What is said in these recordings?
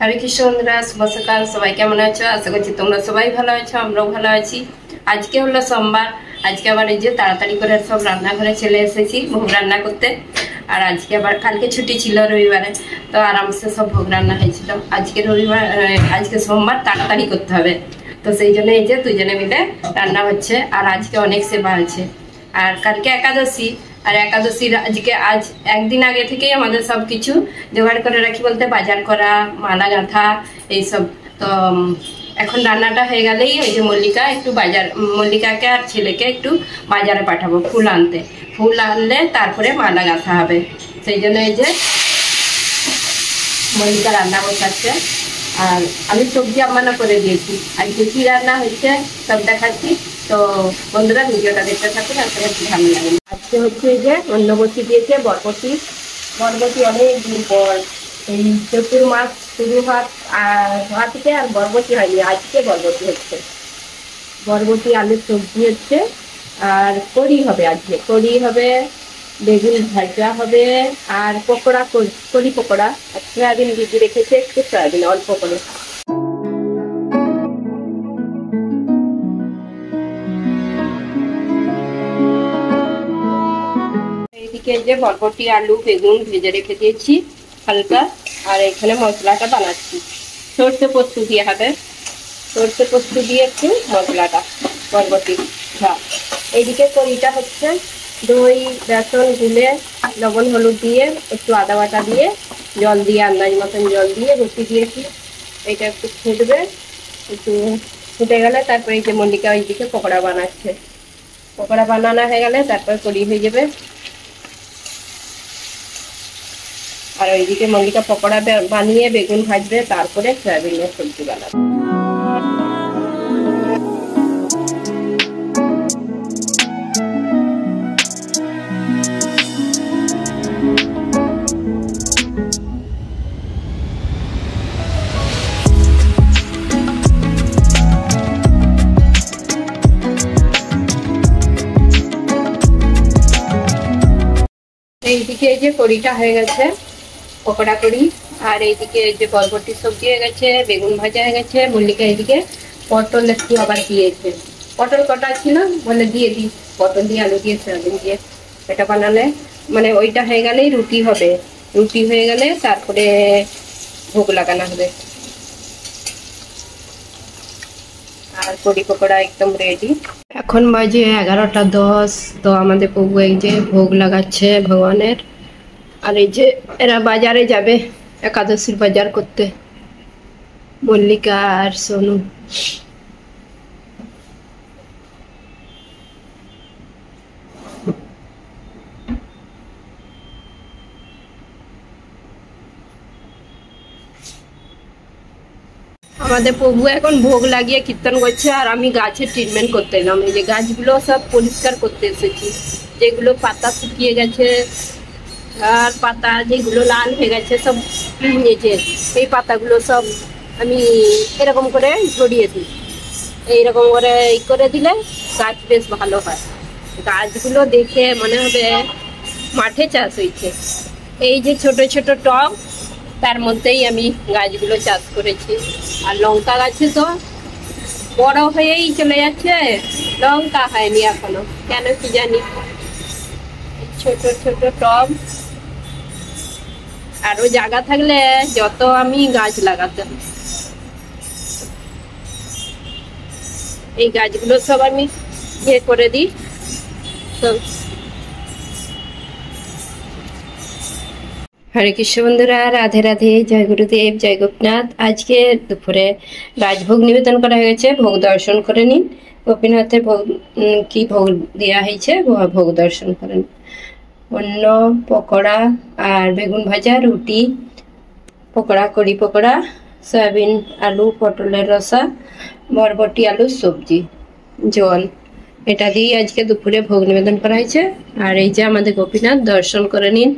হরে কৃষ্ণ বন্ধুরা, শুভ সকাল। সবাই কেমন আছো? আশা করছি তোমরা সবাই ভালো আছো, আমরাও ভালো আছি। আজকে হলো সোমবার। আজকে আবার এই যে তাড়াতাড়ি করে সব রান্নাঘরে চলে এসেছি ভোগ রান্না করতে। আর আজকে আবার কালকে ছুটি ছিল রবিবারে, তো আরামসে সব ভোগ রান্না হয়েছিল। আজকে রবিবার, আজকে সোমবার, তাড়াতাড়ি করতে হবে, তো সেই জন্য এই যে দুজনে মিলে রান্না হচ্ছে। আর আজকে অনেক সেবা আছে, আর কালকে একাদশী। আর একাদশীর আজ একদিন আগে থেকেই আমাদের সবকিছু জোগাড় করে রাখি, বলতে বাজার করা, মালা গাঁথা, এইসব। তো এখন রান্নাটা হয়ে গেলেই ওই যে মল্লিকাকে আর ছেলেকে একটু বাজারে পাঠাবো ফুল আনতে। ফুল আনলে তারপরে মালা গাঁথা হবে, সেই জন্য এই যে মল্লিকা রান্না বসাচ্ছে। আর আমি সবজি আম্মানা করে দিয়েছি। আজকে কি রান্না হচ্ছে সব দেখাচ্ছি, তো বন্ধুরা ভিডিওটা দেখতে থাকুন, আসলে একটু ভালো লাগে। আজকে হচ্ছে এই যে অন্ন বসি দিয়েছে বরবটি অনেক দিন পর, এই চতুর মাস শুরু হওয়া থেকে আর বরবটি হয়নি, আজকে বরবটি হচ্ছে। বরবটি আলুর সবজি হচ্ছে, আর কড়ি হবে, আজকে কড়ি হবে, বেগুন ভাজা হবে, আর পকোড়া, কড়ি পকোড়া। আর সয়াবিন ভিজিয়ে রেখেছে, একটু সয়াবিন অল্প করে। এইদিকে যে বরবটি আলু বেগুন ভেজে রেখে দিয়েছি হালকা, আর এখানে মশলাটা বানাচ্ছি। সর্ষে পোস্ত দিয়ে হবে, সর্ষে পোস্ত দিয়ে একটু মশলাটা বরবটি। এইদিকে কড়িটা হচ্ছে দই বেসন গুলে লবণ হলুদ দিয়ে একটু আদা বাটা দিয়ে জল দিয়ে আন্দাজ মতন জল দিয়ে রুটি দিয়েছি। এটা একটু ফুটবে, একটু ফুটে গেলে তারপরে এই যে মল্লিকা ওইদিকে পকোড়া বানাচ্ছে। পকোড়া বানানো হয়ে গেলে তারপরে কড়ি হয়ে যাবে। আর ওইদিকে মল্লিকা পকোড়া বানিয়ে বেগুন ভাজবে, তারপরে সয়াবিনের সবজি বানাবে। এইদিকে এই যে কড়িটা হয়ে গেছে, পকোড়া কড়ি। আর এইদিকে এই যে বরবটির সবজি হয়ে গেছে, বেগুন ভাজা হয়ে গেছে। মল্লিকা এইদিকে পটল একটু আবার দিয়েছে, পটল কটা ছিল বলে দিয়ে দিই, পটল দিয়ে আলু দিয়ে সয়াবিন দিয়ে এটা বানালে মানে ওইটা হয়ে গেলেই রুটি হবে। রুটি হয়ে গেলে তারপরে ভোগ লাগানো হবে। আর কড়ি পকোড়া একদম রেডি। এখন বাজে 11টা 10। তো আমাদের প্রভু এই যে ভোগ লাগাচ্ছে ভগবানের। আর এই যে এরা বাজারে যাবে একাদশীর বাজার করতে, মল্লিকা আর সোনু। আমাদের প্রভু এখন ভোগ লাগিয়ে কীর্তন করছে, আর আমি গাছের ট্রিটমেন্ট করতে এলাম। এই যে গাছগুলো সব পরিষ্কার করতে এসেছি, যেগুলো পাতা শুকিয়ে গেছে আর পাতা যেগুলো লাল হয়ে গেছে সব, এই পাতাগুলো সব আমি এরকম করে ঝরিয়ে দিই। এইরকম করে করে দিলে গাছ বেশ ভালো হয়। গাছগুলো দেখে মনে হবে মাঠে চাষ হয়েছে। এই যে ছোট ছোট টব, তার মধ্যেই আমি গাছগুলো চাষ করেছি। আর লঙ্কা গাছে তো বড় হয়েই চলে যাচ্ছে, লঙ্কা হয়নি এখনো, কেন কি জানি। ছোট ছোট টব, আরো জায়গা থাকলে যত আমি গাছ লাগাতাম। এই গাছগুলো সব আমি ইয়ে করে দিই সব। হরে কৃষ্ণ বন্ধুরা, রাধে রাধে, জয় গুরুদেব, জয় গোপীনাথ। আজকে দুপুরে রাজভোগ নিবেদন করা হয়েছে, ভোগ দর্শন করে নিন। গোপীনাথের ভোগ কি ভোগ দেওয়া হয়েছে ভোগ দর্শন করেন। অন্ন, পকোড়া আর বেগুন ভাজা, রুটি, পকোড়া, কড়ি পকোড়া, সয়াবিন আলু পটলের রসা, বরবটি আলুর সবজি, জল, এটা দিয়ে আজকে দুপুরে ভোগ নিবেদন করা হয়েছে। আর এই যে আমাদের গোপীনাথ, দর্শন করে নিন।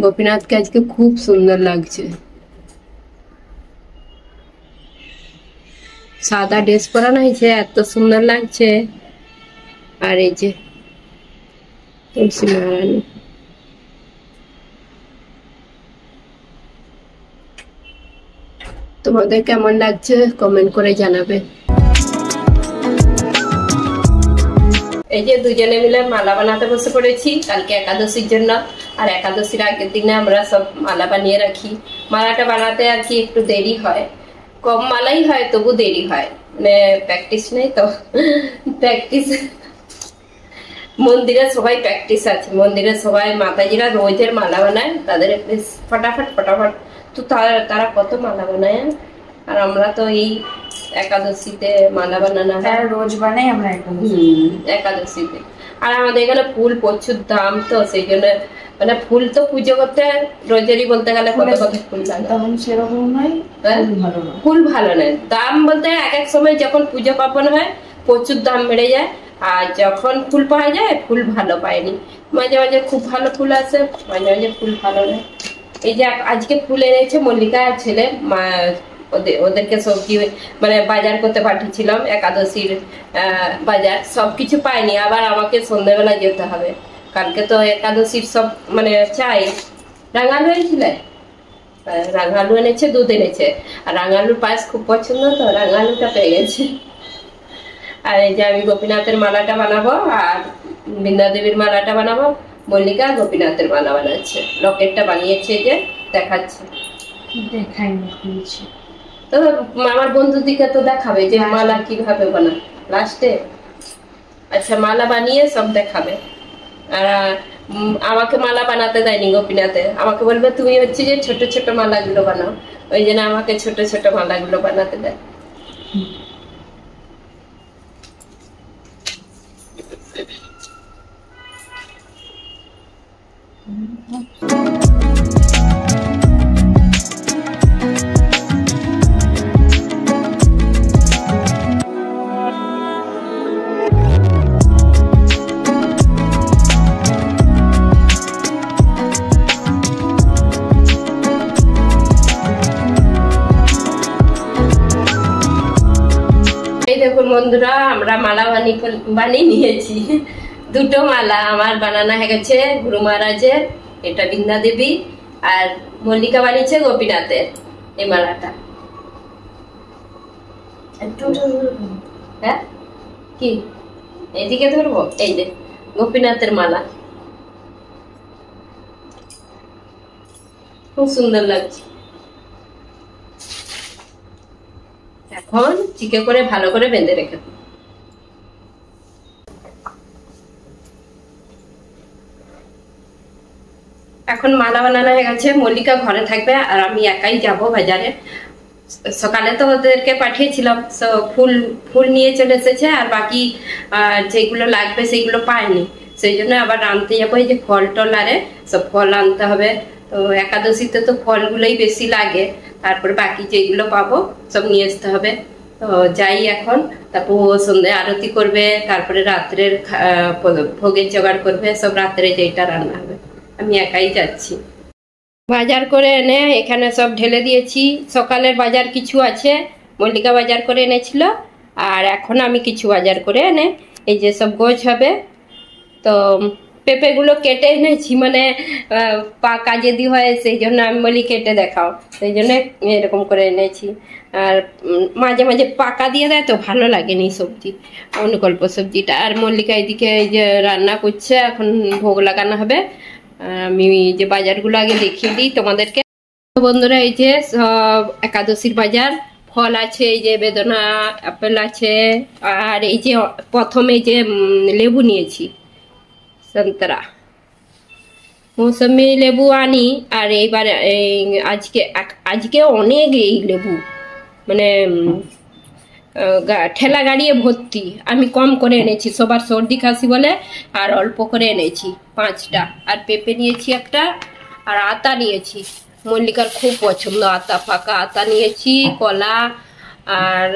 গোপীনাথকে আজকে খুব সুন্দর লাগছে, সাদা ড্রেস পরানো হয়েছে, এত সুন্দর লাগছে। আর এই যে তুলসী মহারানী, তোমাদের কেমন লাগছে কমেন্ট করে জানাবে। এই যে দুজনে মিলে মালা বানাতে বসে পড়েছি কালকে একাদশীর জন্য। আর একাদশীর আগের দিনে আমরা সব মালা বানিয়ে রাখি। মালাটা বানাতে আর কি একটু দেরি হয়, কম মালাই হয় তবু দেরি হয়, মানে প্র্যাকটিস নেই তো। প্র্যাকটিস মন্দিরে সবাই প্র্যাকটিস আছে, মন্দিরে সবাই মাতাজিরা রোজের মালা বানায়, তাদের ফটাফট ফটাফট তো তারা কত মালা বানায়। আর আমরা তো এই একাদশীতে মালা বানানো হয়, রোজ বানাই আমরা একাদশীতে। আর আমাদের এখানে ফুল প্রচুর দাম, তো সেই জন্য মানে ফুল তো পুজো করতে রোজেরই বলতে গেলে কত কত ফুল লাগে, সেরকম নয়, ফুল ভালো নয়। দাম বলতে এক এক সময় যখন পুজো পার্বণ হয় প্রচুর দাম বেড়ে যায়, আর যখন ফুল পাওয়া যায় ফুল ভালো পায়নি। মাঝে মাঝে খুব ভালো ফুল আসে, মাঝে মাঝে ফুল ভালো নয়। এই যে আজকে ফুল এনেছে মল্লিকা ছেলে, ওদেরকে সবজি মানে বাজার করতে পাঠিয়েছিলাম, একাদশীর বাজার সবকিছু পাইনি, আবার আমাকে সন্ধ্যাবেলা যেতে হবে। কালকে তো একাদশীর সব মানে চাই। রাঙালু এনেছিলে, রাঙালু এনেছে, দুধ এনেছে, আর রাঙালুর পায়েস খুব পছন্দ, তো রাঙালুটা পেয়ে গেছে। আর এই যে আমি গোপীনাথের মালাটা বানাবো আর বৃন্দা দেবীর মালাটা বানাবো। মল্লিকা গোপীনাথের মালা বানাচ্ছে, লকেটটা বানিয়েছে, যে দেখাচ্ছে। তো আমার বন্ধুদিকে তো দেখাবে যে মালা কিভাবে বানায় লাস্টে। আচ্ছা, মালা বানিয়ে সব দেখাবে। আর আমাকে মালা বানাতে দেয়নি গোপীনাথে, আমাকে বলবে তুমি হচ্ছে যে ছোট ছোট মালাগুলো বানাও, ওই জন্য আমাকে ছোট ছোট মালাগুলো বানাতে দেয়। দেখুন বন্ধুরা, আমরা মালা বানিয়ে নিয়েছি, দুটো মালা আমার বানানো হয়ে গেছে। গুরু মহারাজের, এটা বৃন্দা দেবী, আর মল্লিকা বানিয়েছে গোপীনাথের এই মালাটা। হ্যাঁ কি এইদিকে ধরবো? এই যে গোপীনাথের মালা, খুব সুন্দর লাগছে। এখন চিকে করে ভালো করে বেঁধে রেখে দেব। এখন মালা বানানো হয়ে গেছে, মল্লিকা ঘরে থাকবে আর আমি একাই যাব বাজারে। সকালে তো ওদেরকে পাঠিয়েছিলাম, তো ফুল নিয়ে চলে এসেছে, আর বাকি যেগুলো লাগবে সেগুলো পাইনি, সেই জন্য আবার আনতে যাবো। এই যে ফল টল আরে সব ফল আনতে হবে, তো একাদশীতে তো ফলগুলোই বেশি লাগে, তারপরে বাকি যেগুলো পাবো সব নিয়ে আসতে হবে। তো যাই এখন, তারপর সন্ধ্যে আরতি করবে, তারপরে রাত্রের ভোগের জোগাড় করবে, সব রাত্রে যেটা রান্না হবে। আমি একাই যাচ্ছি। বাজার করে এনে এখানে সব ঢেলে দিয়েছি। সকালের বাজার কিছু আছে, মল্লিকা বাজার করে এনেছিল, আর এখন আমি কিছু বাজার করে এনে এই যে সব গোছ হবে। তো পেঁপেগুলো কেটে এনেছি, মানে পাকা যদি হয় সেই জন্য আমি বলি কেটে দেখাও, সেই জন্য এরকম করে এনেছি। আর মাঝে মাঝে পাকা দিয়ে দেয় তো ভালো লাগেনি সবজি, অনুকল্প সবজিটা। আর মল্লিকা এদিকে এই যে রান্না করছে, এখন ভোগ লাগানো হবে। আমি যে বাজারগুলো আগে দেখিয়ে দিই তোমাদেরকে। বন্ধুরা, এই যে সব একাদশীর বাজার, ফল আছে, এই যে বেদনা আপেল আছে, আর এই যে প্রথমে যে লেবু নিয়েছি, সন্তরা, মৌসুমি লেবু আনি। আর এইবার আজকে অনেক এই লেবু, মানে ঠেলা গাড়িয়ে ভর্তি। আমি কম করে এনেছি, সবার সর্দি কাশি বলে, আর অল্প করে এনেছি 5টা। আর পেঁপে নিয়েছি একটা, আর আতা নিয়েছি, মল্লিকার খুব পছন্দ আতা, পাকা আতা নিয়েছি, কলা, আর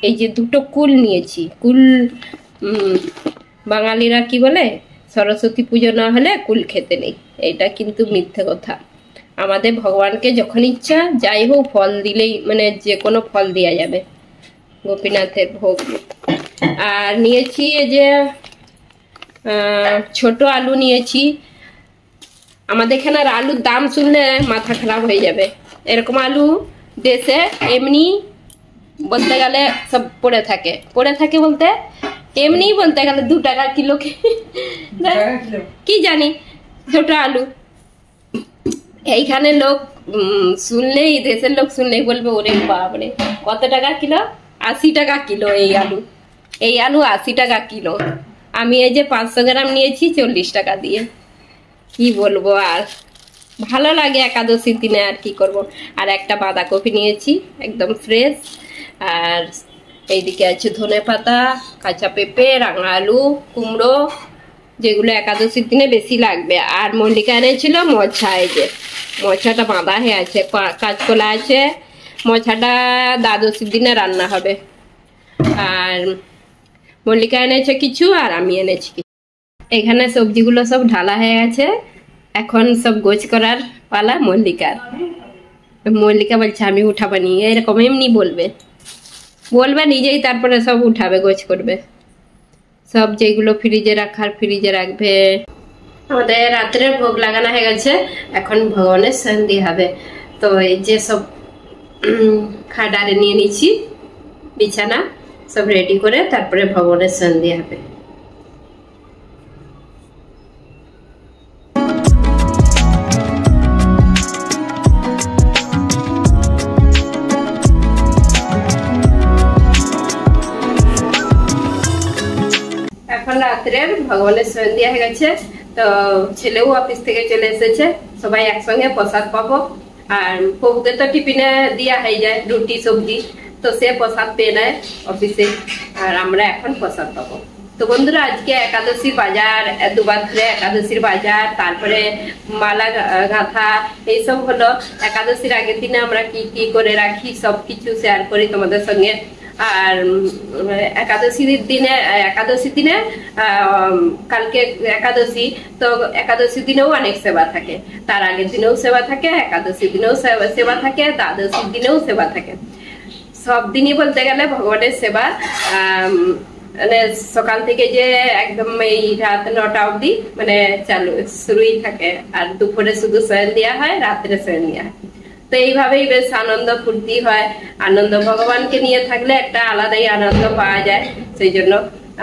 এই যে 2টো কুল নিয়েছি। কুল বাঙালিরা কি বলে, সরস্বতী পুজো না হলে কুল খেতে নেই, এটা কিন্তু মিথ্যে কথা। আমাদের ভগবানকে যখন ইচ্ছা যাই হোক ফল দিলেই, মানে যে কোনো ফল দেওয়া যাবে গোপীনাথের ভোগ। আর নিয়েছি এই যে ছোট আলু নিয়েছি। আমাদের এখানে আলুর দাম শুনলে মাথা খারাপ হয়ে যাবে, এরকম আলু দেশে এমনি বলতে গেলে সব পড়ে থাকে বলতে এমনি বলতে গেলে 2 টাকা কিলো কি জানি ছোট আলু। এইখানে লোক শুনলেই, দেশের লোক শুনলেই বলবে ওরে বাপরে কত টাকা কিলো? 80 টাকা কিলো এই আলু 80 টাকা কিলো। আমি এই যে 500 গ্রাম নিয়েছি 40 টাকা দিয়ে। কি বলবো, আর ভালো লাগে একাদশীর দিনে, আর কি করব। আর একটা বাঁধাকপি নিয়েছি একদম ফ্রেশ, আর এইদিকে আছে ধনেপাতা, কাঁচা পেঁপে, রাঙা আলু, কুমড়ো, যেগুলো একাদশীর দিনে বেশি লাগবে। আর মল্লিকা এনেছিল মোছা, এই যে মোছাটা বাঁধা হয়ে আছে, কাঁচকলা আছে, মোছাটা দ্বাদশীর দিনে রান্না হবে। আর মল্লিকা এনেছে কিছু, আর আমি এনেছি কিছু। এখানে সবজিগুলো সব ঢালা হয়ে আছে, এখন সব গোছ করার পালা মল্লিকার। মল্লিকা বলছে আমি উঠাবানি, এরকম এমনি বলবে নিজেই, তারপরে সব উঠাবে, গোছ করবে। সব যেগুলো ফ্রিজে রাখার ফ্রিজে রাখবে। আমাদের রাত্রের ভোগ লাগানো হয়ে গেছে, এখন ভগবানের সন্ধি হবে। তো এই যে সব খাটারে নিয়ে নিচ্ছি, বিছানা সব রেডি করে তারপরে ভগবানের সন্ধি হবে। এখন রাত্রে ভগবানের সন্ধ্যা হয়ে গেছে, তো ছেলেও অফিস থেকে চলে এসেছে, সবাই একসঙ্গে প্রসাদ পাবো। আর প্রভুকে তো টিফিনে দেওয়া হয়ে যায় রুটি সবজি, তো সে প্রসাদ পেয়ে নেয় অফিসে, আর আমরা এখন প্রসাদ পাবো। তো বন্ধুরা, আজকে একাদশীর বাজার, দুবার ধরে একাদশীর বাজার, তারপরে মালা গাঁথা, এইসব হলো। একাদশীর আগের দিনে আমরা কি কি করে রাখি সবকিছু শেয়ার করি তোমাদের সঙ্গে। আর একাদশীর দিনে কালকে একাদশী, তো একাদশীর দিনেও অনেক সেবা থাকে, তার আগের দিনেও সেবা থাকে, একাদশীর দিনেও সেবা থাকে, দ্বাদশীর দিনেও সেবা থাকে। সব দিনই বলতে গেলে ভগবানের সেবা, মানে সকাল থেকে যে একদম এই রাত 9টা অবধি মানে শুরুই থাকে। আর দুপুরে শুধু শয়ন দেওয়া হয়, রাত্রে শয়ন দেওয়া হয়। তো এইভাবেই বেশ আনন্দ ফুর্তি হয়। আনন্দ ভগবানকে নিয়ে থাকলে একটা আলাদাই আনন্দ পাওয়া যায়, সেই জন্য।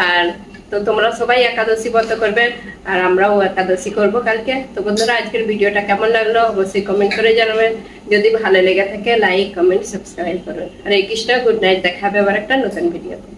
আর তো তোমরা সবাই একাদশী ব্রত করবে, আর আমরাও একাদশী করবো কালকে। তো বন্ধুরা, আজকের ভিডিওটা কেমন লাগলো অবশ্যই কমেন্ট করে জানাবেন। যদি ভালো লেগে থাকে লাইক, কমেন্ট, সাবস্ক্রাইব করবেন। হরে কৃষ্ণ, গুড নাইট। দেখা হবে আবার একটা নতুন ভিডিওতে।